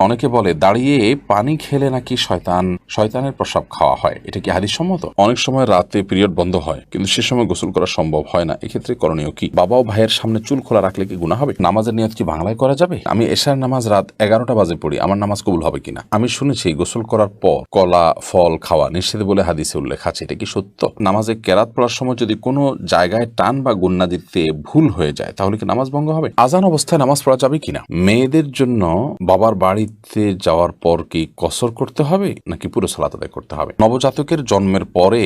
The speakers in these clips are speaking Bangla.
অনেকে বলে দাঁড়িয়ে পানি খেলে নাকি শয়তানের প্রসাব খাওয়া হয়, এটা কি হাদিস সম্মত? অনেক সময় রাতে পিরিয়ড বন্ধ হয় কিন্তু সে সময় গোসল করা সম্ভব হয় না, এক্ষেত্রে করণীয় কি? বাবা ও ভাইয়ের সামনে চুল খোলা রাখলে কি গুনাহ হবে? নামাজের নিয়ত কি বাংলায় করা যাবে? আমি এশার নামাজ রাত 11টা বাজে পড়ি, আমার নামাজ কবুল হবে কিনা? আমি শুনেছি গোসল করার পর কলা ফল খাওয়া নিষেধ বলে হাদিসে উল্লেখ আছে, এটা কি সত্য? নামাজে কেরাত পড়ার সময় যদি কোনো জায়গায় টান বা গুন্না দিতে ভুল হয়ে যায় তাহলে কি নামাজ ভঙ্গ হবে? আজান অবস্থায় নামাজ পড়া যাবে কিনা? মেয়েদের জন্য বাবার বাড়িতে যাওয়ার পর কি কসর করতে হবে নাকি পুরো সালাত আদায় করতে হবে? নবজাতকের জন্মের পরে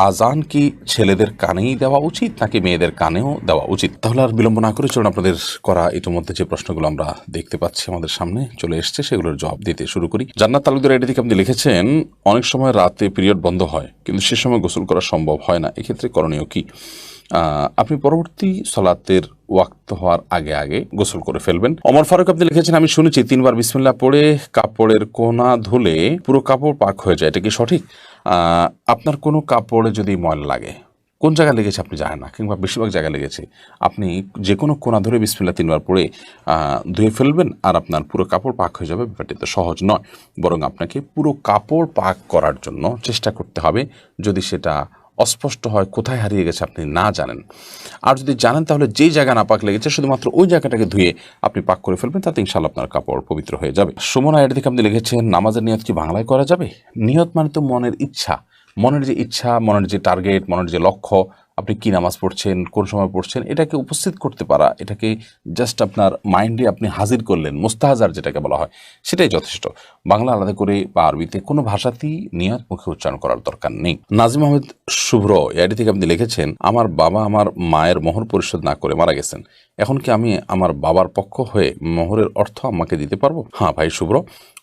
আজান কি ছেলেদের কানেই দেওয়া উচিত নাকি মেয়েদের কানেও দেওয়া উচিত? তাহলে আর বিলম্ব না করে চলুন আপনাদের করা ইতিমধ্যে যে প্রশ্নগুলো আমরা দেখতে পাচ্ছি আমাদের সামনে চলে এসছে সেগুলোর জবাব দিতে শুরু করি। জান্নাত তালুকদার এটি থেকে আপনি লিখেছেন, অনেক সময় রাতে পিরিয়ড বন্ধ হয় কিন্তু সে সময় গোসল করা সম্ভব হয় না, এক্ষেত্রে করণীয় কি? আপনি পরবর্তী সালাতের ওয়াক্ত হওয়ার আগে আগে গোসল করে ফেলবেন। ওমর ফারুক আপনি লিখেছেন, আমি শুনেছি 3বার বিসমিল্লাহ পড়ে কাপড়ের কোনা ধুলে পুরো কাপড় পাক হয়ে যায়, এটা কি সঠিক? আপনার কোনো কাপড়ে যদি ময়লা লাগে, কোন জায়গায় লেগেছে আপনি জানেন না, কিংবা বেশিরভাগ জায়গায় লেগেছে, আপনি যে কোনো কোনা ধরে বিসমিল্লাহ 3বার পড়ে ধুয়ে ফেলবেন আর আপনার পুরো কাপড় পাক হয়ে যাবে। ব্যাপারটি তো সহজ নয়, বরং আপনাকে পুরো কাপড় পাক করার জন্য চেষ্টা করতে হবে। যদি সেটা অস্পষ্ট হয়, কোথায় হারিয়ে গেছে আপনি না জানেন, আর যদি জানেন তাহলে যেই জায়গা না পাক লেগেছে শুধুমাত্র ওই জায়গাটাকে ধুয়ে আপনি পাক করে ফেলবেন, তাতে ইনশাআল্লাহ আপনার কাপড় পবিত্র হয়ে যাবে। সুমনা এর দিকে আপনি লিখেছেন, নামাজের নিয়ত কি বাংলায় করা যাবে? নিয়ত মানে তো মনের ইচ্ছা, মনের যে ইচ্ছা, মনের যে টার্গেট, মনের যে লক্ষ্য, আপনি কি নামাজ পড়ছেন, কোন সময় পড়ছেন, এটাকে উপস্থিত করতে পারা, এটাকে জাস্ট আপনার মাইন্ডে আপনি হাজির করলেন, মুস্তাহাজার যেটাকে বলা হয়, সেটাই যথেষ্ট। বাংলা আলাদা করে বা আরবিতে কোনো ভাষাতেই নিয়ত মুখে উচ্চারণ করার দরকার নেই। নাজিম আহমেদ শুভ্র এআইডি থেকে আপনি লিখেছেন, আমার বাবা আমার মায়ের মোহর পরিশোধ না করে মারা গেছেন, এখন কি আমি আমার বাবার পক্ষ হয়ে মোহরের অর্থ আম্মাকে দিতে পারবো? হ্যাঁ ভাই শুভ্র,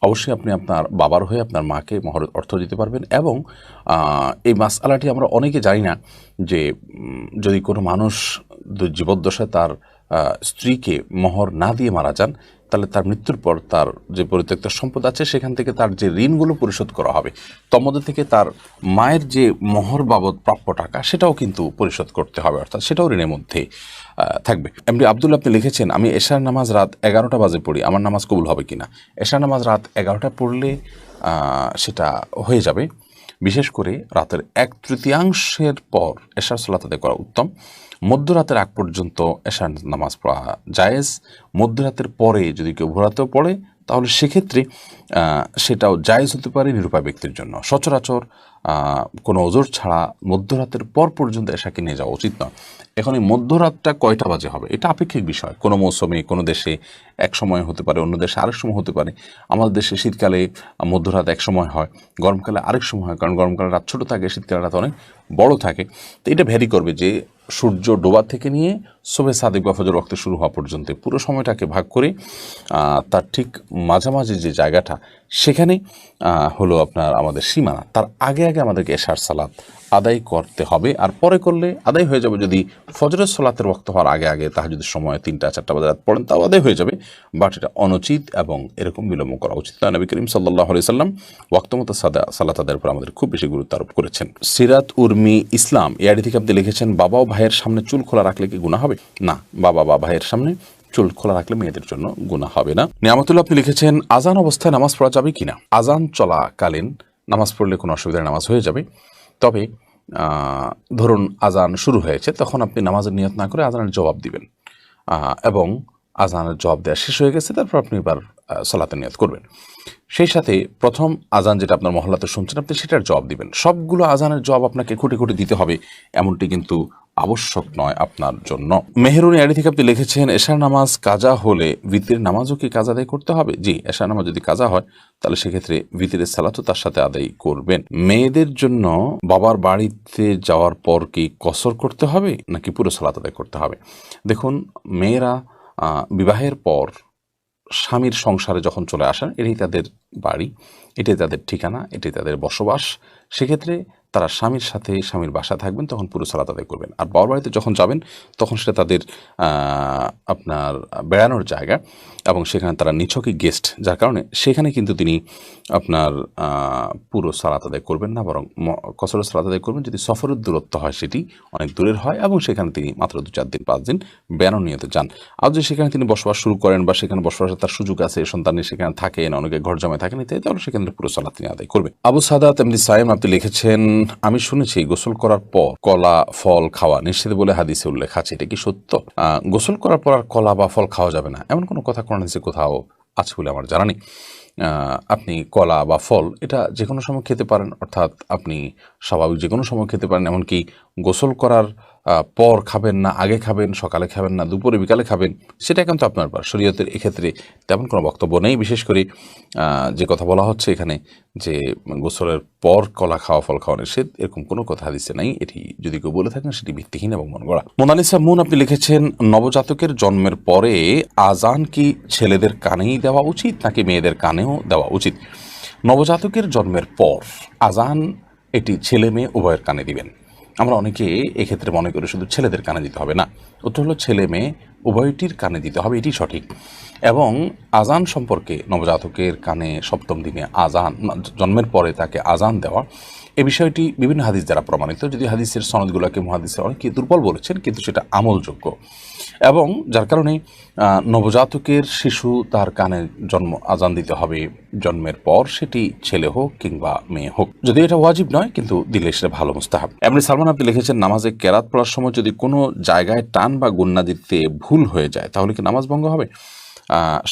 অবশ্যই আপনি আপনার বাবার হয়ে আপনার মাকে মোহরের অর্থ দিতে পারবেন। এবং এই মাসআলাটি আমরা অনেকে জানি না যে যদি কোনো মানুষ জীবদ্দশায় তার স্ত্রীকে মোহর না দিয়ে মারা যান, তাহলে তার মৃত্যুর পর তার যে পরিত্যক্ত সম্পদ আছে সেখান থেকে তার যে ঋণগুলো পরিশোধ করা হবে, তন্মধ্যে থেকে তার মায়ের যে মোহর বাবদ প্রাপ্য টাকা সেটাও কিন্তু পরিশোধ করতে হবে, অর্থাৎ সেটাও ঋণের মধ্যে থাকবে। এমডি আব্দুল্লাহ আপনি লিখেছেন, আমি এশার নামাজ রাত 11টা বাজে পড়ি, আমার নামাজ কবুল হবে কিনা? এশার নামাজ রাত 11টা পড়লে সেটা হয়ে যাবে। বিশেষ করে রাতের 1/3 পর এশার সালাত আদায় করা উত্তম। মধ্যরাতের আগ পর্যন্ত এশার নামাজ পড়া জায়েজ। মধ্যরাতের পরে যদি কেউ ভোরাতেও পড়ে তাহলে সেক্ষেত্রে সেটাও জায়েজ হতে পারে নিরুপায় ব্যক্তির জন্য। সচরাচর কোনো ওজোর ছাড়া মধ্যরাতের পর পর্যন্ত এশাকে নিয়ে যাওয়া উচিত নয়। এখন এই মধ্যরাতটা কয়টা বাজে হবে এটা আপেক্ষিক বিষয়, কোনো মৌসুমে কোনো দেশে এক সময় হতে পারে, অন্য দেশে আরেক সময় হতে পারে। আমাদের দেশে শীতকালে মধ্যরাত এক সময় হয়, গরমকালে আরেক সময় হয়, কারণ গরমকালে রাত ছোটো থাকে, শীতকালে রাত অনেক বড় থাকে। তো এটা ভ্যারি করবে যে সূর্য ডোবা থেকে নিয়ে শোবে সাদেক বা ফজর ওয়াক্ত শুরু হওয়া পর্যন্ত পুরো সময়টাকে ভাগ করে তার ঠিক মাঝামাঝি যে জায়গাটা সেখানে হলো আপনার আমাদের সীমানা, তার আগে আগে আমাদেরকে এশার সালাত আদায় করতে হবে। আর পরে করলে আদায় হয়ে যাবে, যদি ফজরের সালাতের ওয়াক্ত হওয়ার আগে আগে তাহাজ্জুদের সময় 3টা-4টা বাজে রাত পড়েন তাও আদায় হয়ে যাবে, বাট এটা অনুচিত এবং এরকম বিলম্ব করা উচিত না। নবী করিম সাল্লাল্লাহু আলাইহি সাল্লাম ওয়াক্তমতো সালাত আদায়ের উপর আমাদের খুব বেশি গুরুত্ব আরোপ করেছেন। সিরাত উর্মি ইসলাম এআইডি থেকে আপনি লিখেছেন, বাবা ও ভাইয়ের সামনে চুল খোলা রাখলে কি গুনাহ হবে? না, বাবা বা ভাইয়ের সামনে চুল খোলা রাখলে মেয়েদের জন্য গুনাহ হবে না। নিয়ামতুল্লাহ আপনি লিখেছেন, আজান অবস্থায় নামাজ পড়া যাবে কিনা? আজান চলাকালীন নামাজ পড়লে কোনো অসুবিধা, নামাজ হয়ে যাবে। তবে ধরুন আজান শুরু হয়েছে, তখন আপনি নামাজের নিয়ত না করে আজানের জবাব দিবেন, এবং আজানের জবাব দেওয়া শেষ হয়ে গেছে তারপর আপনি এবার সালাতের নিয়ত করবেন। সেই সাথে প্রথম আজান যেটা আপনার মহল্লাতে শুনছেন আপনি সেটার জবাব দিবেন। সবগুলো আজানের জবাব আপনাকে খুঁটে খুঁটে দিতে হবে এমনটি কিন্তু আবশ্যক নয় আপনার জন্য। মেহেরুনি আড়ি থেকে আপনি লিখেছেন, এশার নামাজ কাজা হলে ভিতরের নামাজও কি কাজা আদায় করতে হবে? জি, এশার নামাজ যদি কাজা হয় তাহলে সেক্ষেত্রে ভিতরের সালাতও তার সাথে আদায় করবেন। মেয়েদের জন্য বাবার বাড়িতে যাওয়ার পর কি কসর করতে হবে নাকি পুরো সালাত আদায় করতে হবে? দেখুন, মেয়েরা বিবাহের পর স্বামীর সংসারে যখন চলে আসেন, এটাই তাদের বাড়ি, এটাই তাদের ঠিকানা, এটাই তাদের বসবাস। সেক্ষেত্রে তারা স্বামীর সাথে স্বামীর বাসায় থাকবেন, তখন পুরো সালাত আদায় করবেন। আর বাবার বাড়িতে যখন যাবেন তখন সেটা তাদের আপনার বেড়ানোর জায়গা এবং সেখানে তারা নিছকই গেস্ট, যার কারণে সেখানে কিন্তু তিনি আপনার পুরো সালাত আদায় করবেন না, বরং কসর সালাত আদায় করবেন যদি সফরের দূরত্ব হয়, সেটি অনেক দূরের হয় এবং সেখানে তিনি মাত্র 2-4 দিন 5 দিন বেড়ানো নিয়তে যান। আর যদি সেখানে তিনি বসবাস শুরু করেন বা সেখানে বসবাসের তার সুযোগ আছে, সন্তানের সেখানে থাকেন, অনেকে ঘর জমায় থাকেন ইত্যাদি, তাহলে সেখানে পুরো সালাত তিনি আদায় করবেন। আবু সাদাত এমনি সাইম আপনি লিখেছেন, আমি শুনেছি গোসল করার পর কলা ফল খাওয়া নিষেধ বলে হাদিসে উল্লেখ আছে, এটা কি সত্য? গোসল করার পর আর কলা বা ফল খাওয়া যাবে না এমন কোনো কথা কোরআন হাদিসে কোথাও আছে বলে আমার জানা নেই। আপনি কলা বা ফল এটা যে কোনো সময় খেতে পারেন, অর্থাৎ আপনি স্বাভাবিক যে কোনো সময় খেতে পারেন, এমনকি গোসল করার পর খাবেন না, আগে খাবেন, সকালে খাবেন না, দুপুরে বিকালে খাবেন, সেটা কিন্তু আপনার ব্যাপার। শরীয়তের এক্ষেত্রে তেমন কোনো বক্তব্য নেই। বিশেষ করে যে কথা বলা হচ্ছে এখানে যে গোসলের পর কলা খাওয়া ফল খাওয়া নিষেধ, এরকম কোনো কথা হাদিসে নাই। এটি যদি কেউ বলে থাকেন সেটি ভিত্তিহীন এবং মন গড়া। মোনালিসা মুন আপনি লিখেছেন, নবজাতকের জন্মের পরে আজান কি ছেলেদের কানেই দেওয়া উচিত নাকি মেয়েদের কানেও দেওয়া উচিত? নবজাতকের জন্মের পর আজান এটি ছেলে মেয়ে উভয়ের কানে দিবেন। আমরা অনেকে এক্ষেত্রে মনে করি শুধু ছেলেদের কানে দিতে হবে, না, উত্তর হলো ছেলে মেয়ে উভয়টির কানে দিতে হবে, এটি সঠিক। এবং আজান সম্পর্কে নবজাতকের কানে সপ্তম দিনে আজান, জন্মের পরে তাকে আজান দেওয়া, এ বিষয়টি বিভিন্ন হাদিস দ্বারা প্রমাণিত। যদি হাদিসের সনদগুলোকে মুহাদ্দিসরা অনেকে দুর্বল বলেছেন, কিন্তু সেটা আমলযোগ্য। এবং যার কারণে নবজাতকের শিশু তার কানে আজান দিতে হবে জন্মের পর, সেটি ছেলে হোক কিংবা মেয়ে হোক। যদি এটা ওয়াজিব নয়, কিন্তু দিলে সেটা ভালো মুস্তাহাব। এমনি সালমান আপনি লিখেছেন, নামাজে কেরাত পড়ার সময় যদি কোনো জায়গায় টান বা গুন্না দিতে ভুল হয়ে যায় তাহলে কি নামাজ ভঙ্গ হবে?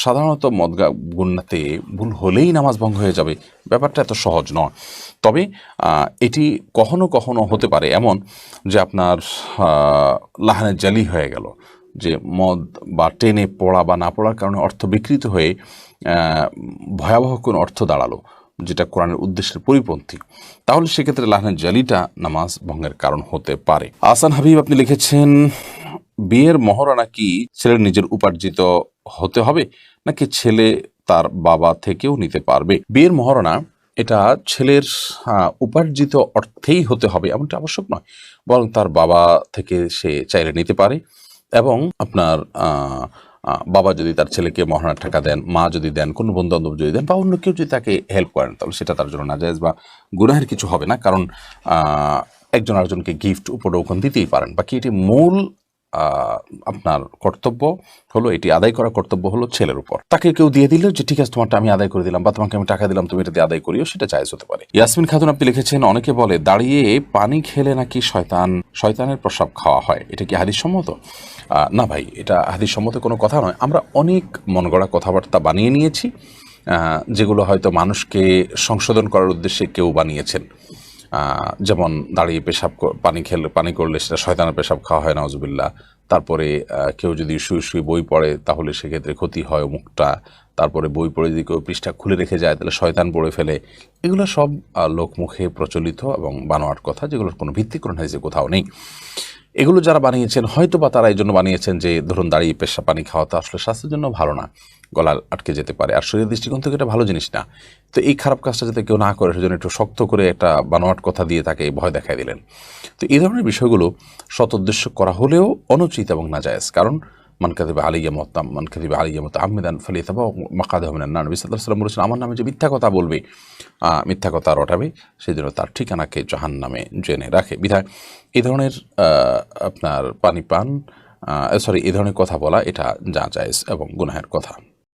সাধারণত মদগা গুন্নাতে ভুল হলেই নামাজ ভঙ্গ হয়ে যাবে, ব্যাপারটা এত সহজ নয়। তবে এটি কখনো কখনো হতে পারে এমন যে আপনার লাহানে জালি হয়ে গেল, যে মদ বা টেনে পড়া বা না পড়ার কারণে অর্থ বিকৃত হয়ে ভয়াবহ কোনো অর্থ দাঁড়ালো, যেটা কোরআনের উদ্দেশ্যের পরিপন্থী, তাহলে সেক্ষেত্রে লাহানের জালিটা নামাজ ভঙ্গের কারণ হতে পারে। আহসান হাবিব আপনি লিখেছেন, বিয়ের মহরানা কি ছেলের নিজের উপার্জিত হতে হবে নাকি ছেলে তার বাবা থেকেও নিতে পারবে? বিয়ের মহরানা এটা ছেলের উপার্জিত অর্থেই হতে হবে এমনটা আবশ্যক নয়, বরং তার বাবা থেকে সে চাইলে নিতে পারে। এবং আপনার বাবা যদি তার ছেলেকে মহারণার টাকা দেন, মা যদি দেন, কোনো বন্ধু বান্ধব যদি দেন, বা অন্য কেউ যদি তাকে হেল্প করেন, তাহলে সেটা তার জন্য নাজায়েজ বা গুনাহের কিছু হবে না। কারণ একজন আরেকজনকে গিফট উপঢৌকন দিতেই পারেন। বাকি এটি মূল আপনার কর্তব্য হলো, এটি আদায় করার কর্তব্য হলো ছেলের উপর। তাকে কেউ দিয়ে দিল যে ঠিক আছে তোমারটা আমি আদায় করে দিলাম, বা তোমাকে আমি টাকা দিলাম তুমি এটা দিয়ে আদায় করিও, সেটা জায়েজ হতে পারে। ইয়াসমিন খাতুন আপনি লিখেছেন, অনেকে বলে দাঁড়িয়ে পানি খেলে নাকি শয়তানের প্রস্রাব খাওয়া হয়, এটা কি হাদিস সম্মত? না ভাই, এটা হাদিস সম্মত কোনো কথা নয়। আমরা অনেক মন গড়া কথাবার্তা বানিয়ে নিয়েছি, যেগুলো হয়তো মানুষকে সংশোধন করার উদ্দেশ্যে কেউ বানিয়েছেন। যেমন দাঁড়িয়ে পানি করলে সেটা শয়তানের পেশাব খাওয়া হয়, নাউজুবিল্লাহ। তারপরে কেউ যদি শুয়ে শুয়ে বই পড়ে তাহলে সেক্ষেত্রে ক্ষতি হয় মুখটা। তারপরে বই পড়ে যদি কেউ পৃষ্ঠা খুলে রেখে যায় তাহলে শয়তান পড়ে ফেলে। এগুলো সব লোকমুখে প্রচলিত এবং বানোয়াট কথা, যেগুলোর কোনো ভিত্তি কোরআন হাদিসে কোথাও নেই। এগুলো যারা বানিয়েছেন হয়তো বা তারা এই জন্য বানিয়েছেন যে ধরুন দাঁড়িয়ে পানি খাওয়া তো আসলে স্বাস্থ্যের জন্য ভালো না, গলা আটকে যেতে পারে, আর শরীরের দৃষ্টিকোণ থেকে এটা ভালো জিনিস না। তো এই খারাপ কাজটা যাতে কেউ না করে সেজন্য একটু শক্ত করে একটা বানোয়াট কথা দিয়ে তাকে ভয় দেখাই দিলেন। তো এই ধরনের বিষয়গুলো সৎ উদ্দেশ্য করা হলেও অনুচিত এবং নাজায়েজ। কারণ মান কাযিবা আলাইয়া মুতাআম্মিদান ফালিয়াতাবাওয়া মাকআদাহু মিনান নার। নবী সাল্লাল্লাহু আলাইহি ওয়াসাল্লাম বলেছেন, আমার নামে যে মিথ্যা কথা বলবে, মিথ্যা কথা রটাবে, সেই জন্য তার ঠিকানাকে জাহান্নামে জেনে রাখে। বিধায় এই ধরনের আপনার এই ধরনের কথা বলা এটা জায়েজ এবং গুনাহের কথা।